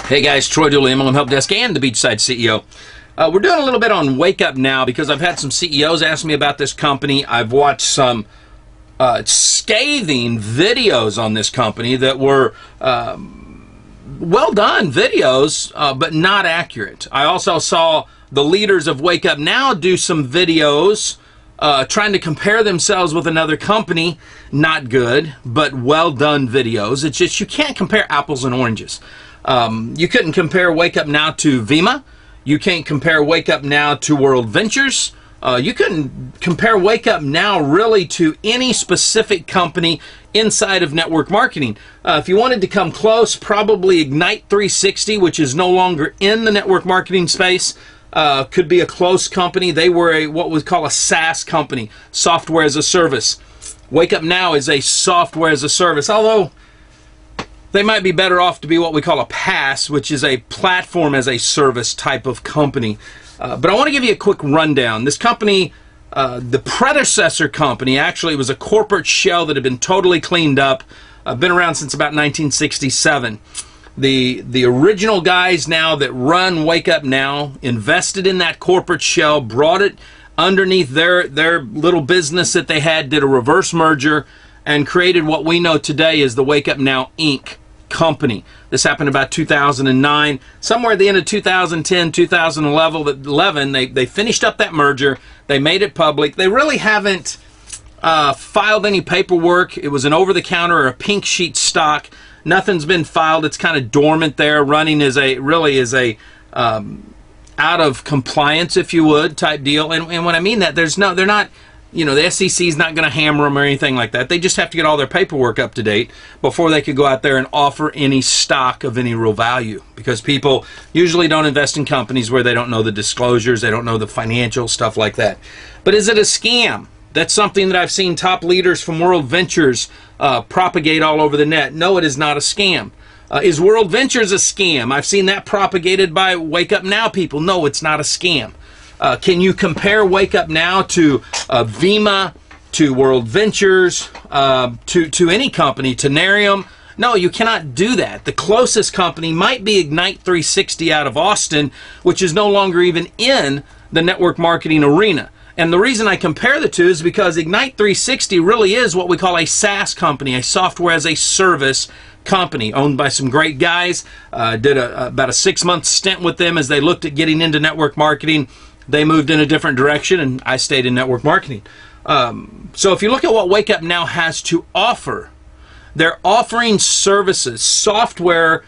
Hey guys, Troy Dooley, MLM Help Desk and the Beachside CEO. We're doing a little bit on Wake Up Now because I've had some CEOs ask me about this company. I've watched some scathing videos on this company that were well done videos, but not accurate. I also saw the leaders of Wake Up Now do some videos trying to compare themselves with another company. Not good, but well done videos. It's just you can't compare apples and oranges. You couldn't compare Wake Up Now to VEMMA. You can't compare Wake Up Now to WorldVentures. You couldn't compare Wake Up Now really to any specific company inside of network marketing. If you wanted to come close, probably Ignite 360, which is no longer in the network marketing space, could be a close company. They were what we call a SaaS company, software as a service. Wake Up Now is a software as a service, although they might be better off to be what we call a PaaS, which is a platform as a service type of company. But I want to give you a quick rundown. This company, the predecessor company, actually was a corporate shell that had been totally cleaned up, been around since about 1967. The original guys now that run Wake Up Now invested in that corporate shell, brought it underneath their little business that they had, did a reverse merger, and created what we know today as the Wake Up Now Inc. company. This happened about 2009. Somewhere at the end of 2010, 2011, they finished up that merger. They made it public. They really haven't filed any paperwork. It was an over-the-counter or a pink sheet stock. Nothing's been filed. It's kind of dormant there, running as a out of compliance, if you would, type deal. And when I mean that, they're not, you know, the SEC is not going to hammer them or anything like that. They just have to get all their paperwork up to date before they could go out there and offer any stock of any real value, because people usually don't invest in companies where they don't know the disclosures, they don't know the financial stuff like that. But is it a scam? That's something that I've seen top leaders from WorldVentures propagate all over the net. No, it is not a scam. Is WorldVentures a scam? I've seen that propagated by Wake Up Now people. No, it's not a scam. Can you compare Wake Up Now to VEMMA, to WorldVentures, to any company, to Narium? No, you cannot do that. The closest company might be Ignite 360 out of Austin, which is no longer even in the network marketing arena. And the reason I compare the two is because Ignite 360 really is what we call a SaaS company, a software as a service company owned by some great guys. Did about a 6-month stint with them as they looked at getting into network marketing. They moved in a different direction, and I stayed in network marketing. So if you look at what Wake Up Now has to offer, they're offering services, software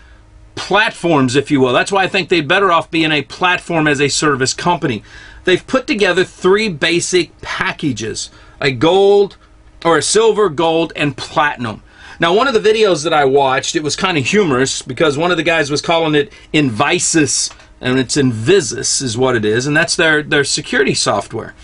platforms, if you will. That's why I think they'd better off being a platform as a service company. They've put together 3 basic packages: a gold, or a silver, gold, and platinum. Now, one of the videos that I watched, it was kind of humorous because one of the guys was calling it Invisis, and it's Invisis is what it is, and that's their security software.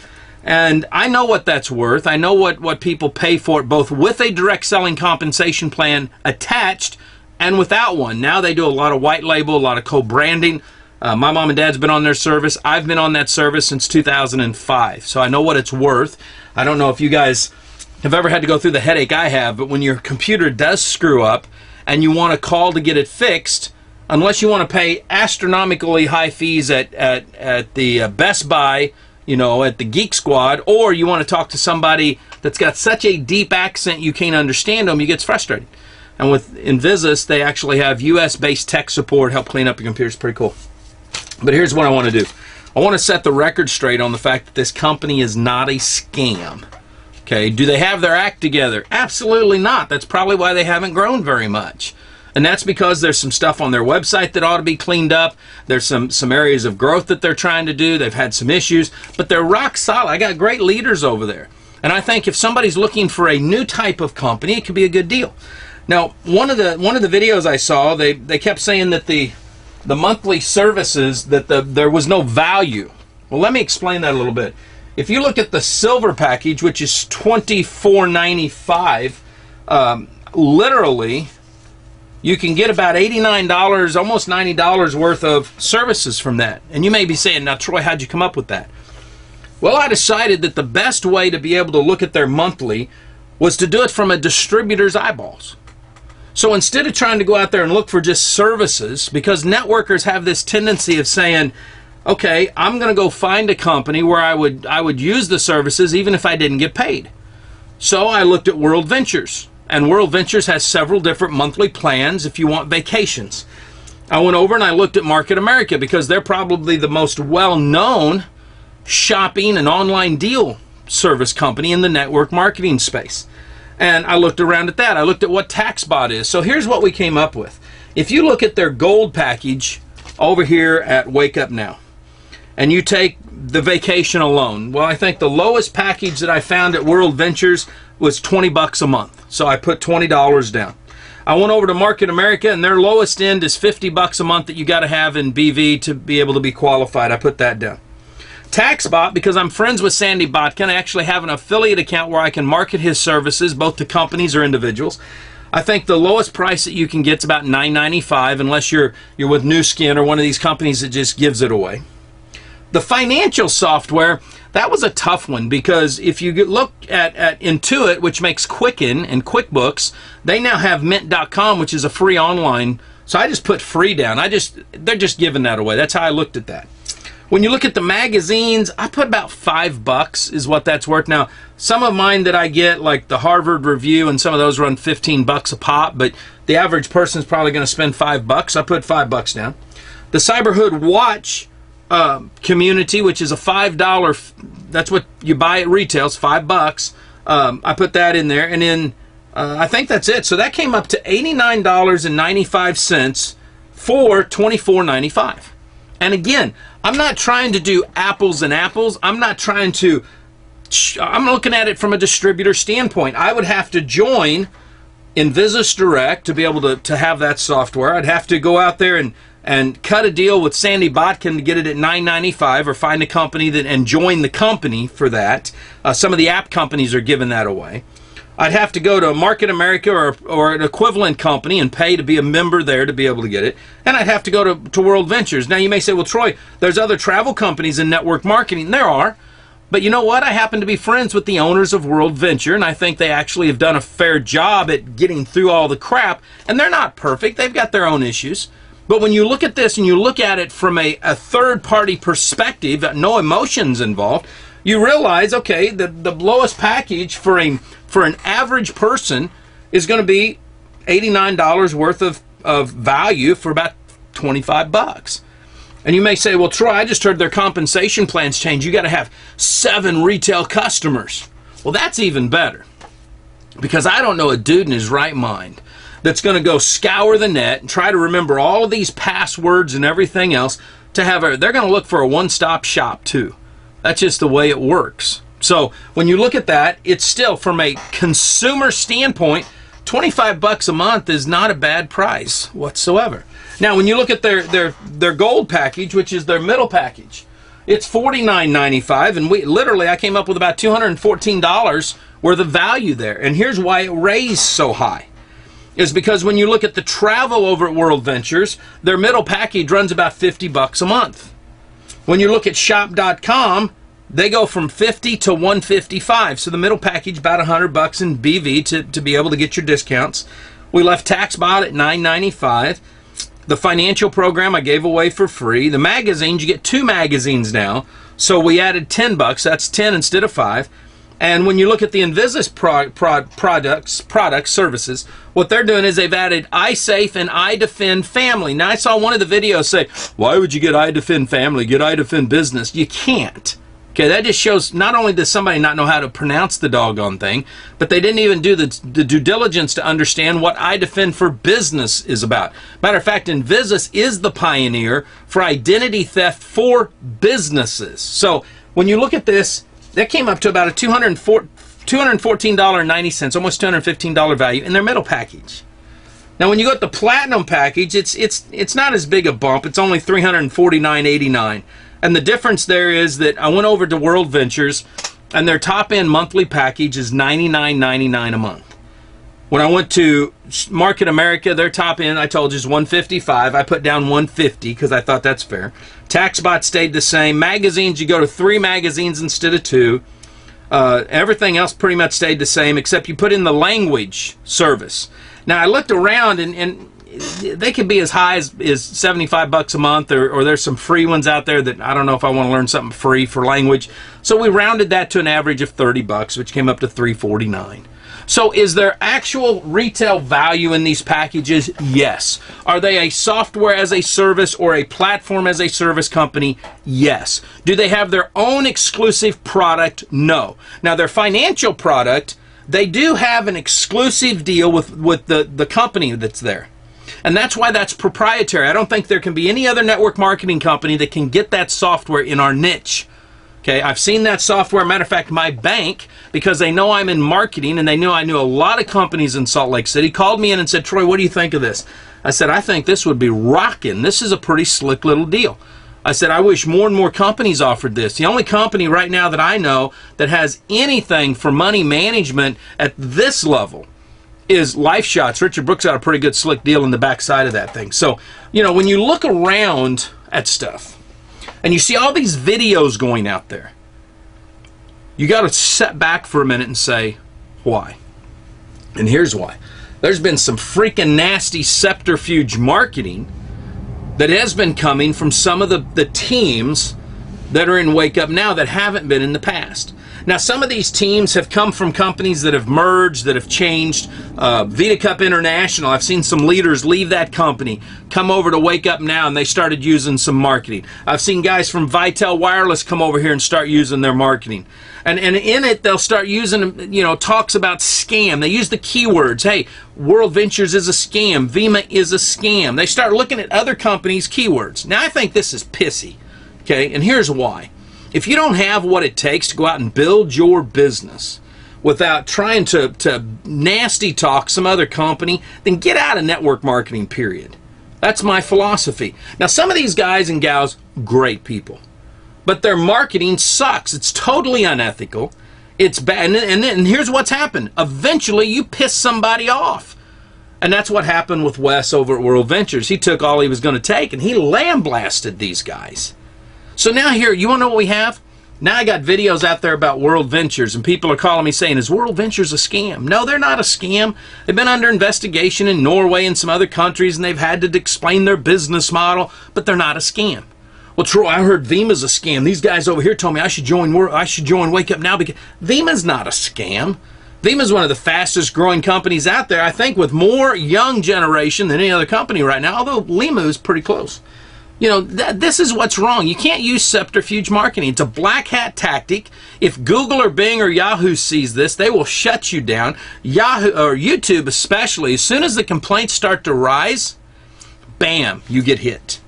And I know what that's worth. I know what people pay for it, both with a direct selling compensation plan attached and without one. Now they do a lot of white label, a lot of co-branding. My mom and dad's been on their service. I've been on that service since 2005, so I know what it's worth. I don't know if you guys have ever had to go through the headache I have, but when your computer does screw up and you want to call to get it fixed, unless you want to pay astronomically high fees at the Best Buy, you know, at the Geek Squad, or you want to talk to somebody that's got such a deep accent you can't understand them, you get frustrated. And with Invisis, they actually have US-based tech support, help clean up your computer. It's pretty cool. But here's what I want to do. I want to set the record straight on the fact that this company is not a scam. Okay, do they have their act together? Absolutely not. That's probably why they haven't grown very much. And that's because there's some stuff on their website that ought to be cleaned up. There's some areas of growth that they're trying to do. They've had some issues, but they're rock solid. I got great leaders over there. And I think if somebody's looking for a new type of company, it could be a good deal. Now, one of the videos I saw, they kept saying that the monthly services, that there was no value. Well, let me explain that a little bit. If you look at the silver package, which is $24.95, literally, you can get about $89, almost $90 worth of services from that. And you may be saying, now, Troy, how'd you come up with that? Well, I decided that the best way to be able to look at their monthly was to do it from a distributor's eyeballs. So instead of trying to go out there and look for just services, because networkers have this tendency of saying, okay, I'm going to go find a company where I would use the services even if I didn't get paid. So I looked at WorldVentures, and WorldVentures has several different monthly plans if you want vacations. I went over and I looked at Market America because they're probably the most well-known shopping and online deal service company in the network marketing space. And I looked around at that. I looked at what TaxBot is. So here's what we came up with. If you look at their gold package over here at Wake Up Now, and you take the vacation alone, well, I think the lowest package that I found at WorldVentures was $20 a month. So I put $20 down. I went over to Market America, and their lowest end is $50 a month that you got to have in BV to be able to be qualified. I put that down. TaxBot, because I'm friends with Sandy Botkin, I actually have an affiliate account where I can market his services, both to companies or individuals. I think the lowest price that you can get is about $9.95, unless you're with New Skin or one of these companies that just gives it away. The financial software, that was a tough one, because if you look at Intuit, which makes Quicken and QuickBooks, they now have Mint.com, which is a free online. So I just put free down. They're just giving that away. That's how I looked at that. When you look at the magazines, I put about $5 is what that's worth. Now, some of mine that I get, like the Harvard Review, and some of those run $15 a pop, but the average person is probably going to spend $5. I put $5 down. The Cyberhood Watch community, which is a $5, that's what you buy at retail, it's $5. I put that in there, and then I think that's it. So that came up to $89.95 for $24.95. And again, I'm not trying to do apples and apples. I'm looking at it from a distributor standpoint. I would have to join Invisus Direct to be able to have that software. I'd have to go out there and cut a deal with Sandy Botkin to get it at $9.95, or find a company and join the company for that. Some of the app companies are giving that away. I'd have to go to Market America or an equivalent company and pay to be a member there to be able to get it. And I'd have to go to WorldVentures. Now you may say, well, Troy, there's other travel companies in network marketing. There are. But you know what? I happen to be friends with the owners of WorldVenture, and I think they actually have done a fair job at getting through all the crap. And they're not perfect. They've got their own issues. But when you look at this and you look at it from a third-party perspective, no emotions involved, you realize, okay, the lowest package for an average person is going to be $89 worth of value for about $25. And you may say, well, Troy, I just heard their compensation plans change. You got to have 7 retail customers. Well, that's even better, because I don't know a dude in his right mind that's going to go scour the net and try to remember all of these passwords and everything else to have they're going to look for a one-stop shop too. That's just the way it works. So when you look at that, it's still, from a consumer standpoint, $25 a month is not a bad price whatsoever. Now, when you look at their gold package, which is their middle package, it's $49.95, and I came up with about $214 worth of value there. And here's why it raised so high. Is because when you look at the travel over at WorldVentures, their middle package runs about $50 a month. When you look at shop.com, they go from $50 to $155. So the middle package, about $100 in BV to be able to get your discounts. We left TaxBot at $9.95. The financial program I gave away for free. The magazines, you get 2 magazines now. So we added $10. That's 10 instead of 5. And when you look at the Invisus products, services, what they're doing is they've added iSafe and iDefend Family. Now, I saw one of the videos say, why would you get iDefend Family, get iDefend Business? You can't. Okay, that just shows not only does somebody not know how to pronounce the doggone thing, but they didn't even do the due diligence to understand what iDefend for Business is about. Matter of fact, Invisus is the pioneer for identity theft for businesses. So when you look at this, that came up to about a $214.90, almost $215 value in their middle package. Now, when you go at the platinum package, it's not as big a bump. It's only $349.89. And the difference there is that I went over to WorldVentures, and their top-end monthly package is $99.99 a month. When I went to Market America, their top-end, I told you, is $155. I put down $150 because I thought that's fair. TaxBot stayed the same. Magazines, you go to 3 magazines instead of 2. Everything else pretty much stayed the same, except you put in the language service. Now, I looked around, and they could be as high as $75 a month, or there's some free ones out there that I don't know if I want to learn something free for language. So we rounded that to an average of $30, which came up to $349. So is there actual retail value in these packages? Yes. Are they a software as a service or a platform as a service company? Yes. Do they have their own exclusive product? No. Now, their financial product, they do have an exclusive deal with the company that's there. And that's why that's proprietary. I don't think there can be any other network marketing company that can get that software in our niche. Okay, I've seen that software. Matter of fact, my bank, because they know I'm in marketing and they knew I knew a lot of companies in Salt Lake City, called me in and said, Troy, what do you think of this? I said, I think this would be rocking. This is a pretty slick little deal. I said, I wish more and more companies offered this. The only company right now that I know that has anything for money management at this level is Life Shots. Richard Brooks got a pretty good slick deal in the backside of that thing. So, you know, when you look around at stuff and you see all these videos going out there, you got to sit back for a minute and say, why? And here's why. There's been some freaking nasty subterfuge marketing that has been coming from some of the teams that are in Wake Up Now that haven't been in the past. Now, some of these teams have come from companies that have merged, that have changed. Vita Cup International, I've seen some leaders leave that company, come over to Wake Up Now, and they started using some marketing. I've seen guys from Vitel Wireless come over here and start using their marketing. And in it, they'll start using, you know, talks about scam. They use the keywords. Hey, WorldVentures is a scam. VEMMA is a scam. They start looking at other companies' keywords. Now, I think this is pissy, okay? And here's why. If you don't have what it takes to go out and build your business without trying to nasty talk some other company, then get out of network marketing, period. That's my philosophy. Now, some of these guys and gals, great people, but their marketing sucks. It's totally unethical. It's bad. And here's what's happened. Eventually, you piss somebody off. And that's what happened with Wes over at WorldVentures. He took all he was going to take, and he lambasted these guys. So now here, you want to know what we have? Now I got videos out there about WorldVentures, and people are calling me saying, is WorldVentures a scam? No, they're not a scam. They've been under investigation in Norway and some other countries, and they've had to explain their business model, but they're not a scam. Well, Troy, I heard VEMMA's a scam. These guys over here told me I should join Wake Up Now because VEMMA's not a scam. VEMMA's one of the fastest growing companies out there, I think, with more young generation than any other company right now, although Limu is pretty close. You know, this is what's wrong. You can't use subterfuge marketing. It's a black hat tactic. If Google or Bing or Yahoo sees this, they will shut you down. Yahoo or YouTube especially, as soon as the complaints start to rise, bam, you get hit.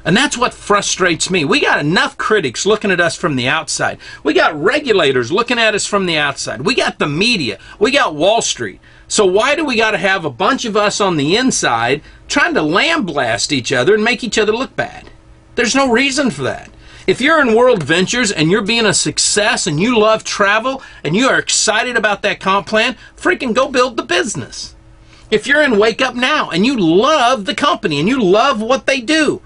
And that's what frustrates me. We got enough critics looking at us from the outside. We got regulators looking at us from the outside. We got the media. We got Wall Street. So why do we got to have a bunch of us on the inside trying to lambaste each other and make each other look bad? There's no reason for that. If you're in WorldVentures and you're being a success and you love travel and you are excited about that comp plan, freaking go build the business. If you're in Wake Up Now and you love the company and you love what they do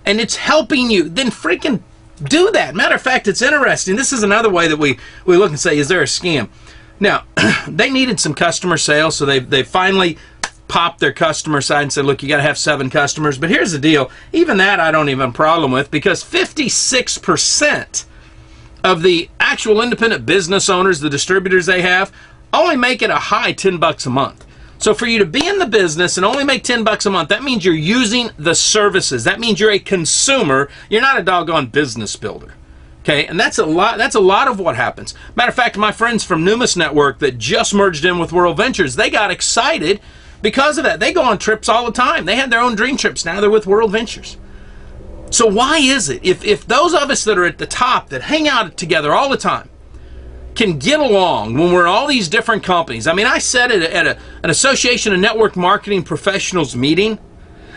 and it's helping you, then freaking do that. Matter of fact, it's interesting. This is another way that we look and say, is there a scam? Now, they needed some customer sales, so they finally popped their customer side and said, look, you got to have 7 customers. But here's the deal. Even that I don't even have a problem with, because 56% of the actual independent business owners, the distributors they have, only make it a high $10 a month. So for you to be in the business and only make $10 a month, that means you're using the services. That means you're a consumer. You're not a doggone business builder. Okay, and that's a lot of what happens. Matter of fact, my friends from Numis Network that just merged in with WorldVentures, they got excited because of that. They go on trips all the time. They had their own dream trips. Now they're with WorldVentures. So why is it, if those of us that are at the top that hang out together all the time can get along when we're in all these different companies? I mean, I sat at an Association of Network Marketing Professionals meeting,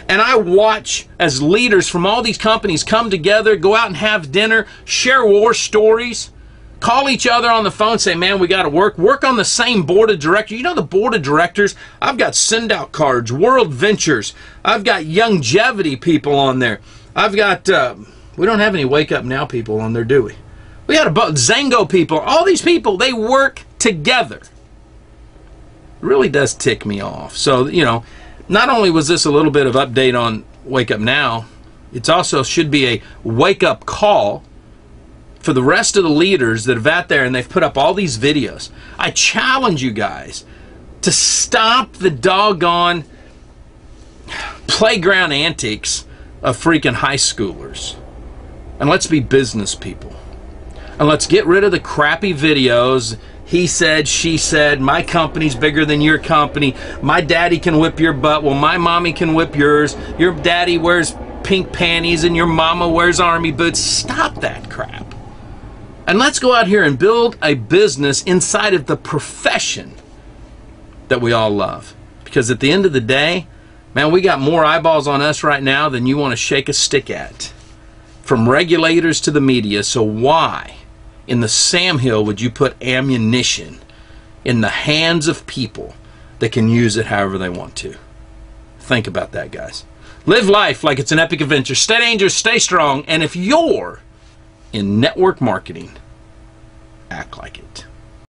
and I watch as leaders from all these companies come together, go out and have dinner, share war stories, call each other on the phone, say, man, we got to work on the same board of directors. You know the board of directors? I've got send out cards, WorldVentures. I've got longevity people on there. I've got, we don't have any Wake Up Now people on there, do we? We got Zango people. All these people, they work together. really does tick me off. So, you know, not only was this a little bit of update on Wake Up Now, it also should be a wake-up call for the rest of the leaders that are out there and they've put up all these videos. I challenge you guys to stop the doggone playground antics of freaking high schoolers. And let's be business people. And let's get rid of the crappy videos. He said, she said, my company's bigger than your company. My daddy can whip your butt. Well, my mommy can whip yours. Your daddy wears pink panties and your mama wears army boots. Stop that crap. And let's go out here and build a business inside of the profession that we all love. Because at the end of the day, man, we got more eyeballs on us right now than you want to shake a stick at. From regulators to the media. So why in the Sam Hill would you put ammunition in the hands of people that can use it however they want to? Think about that, guys. Live life like it's an epic adventure. Stay dangerous, stay strong, and if you're in network marketing, act like it.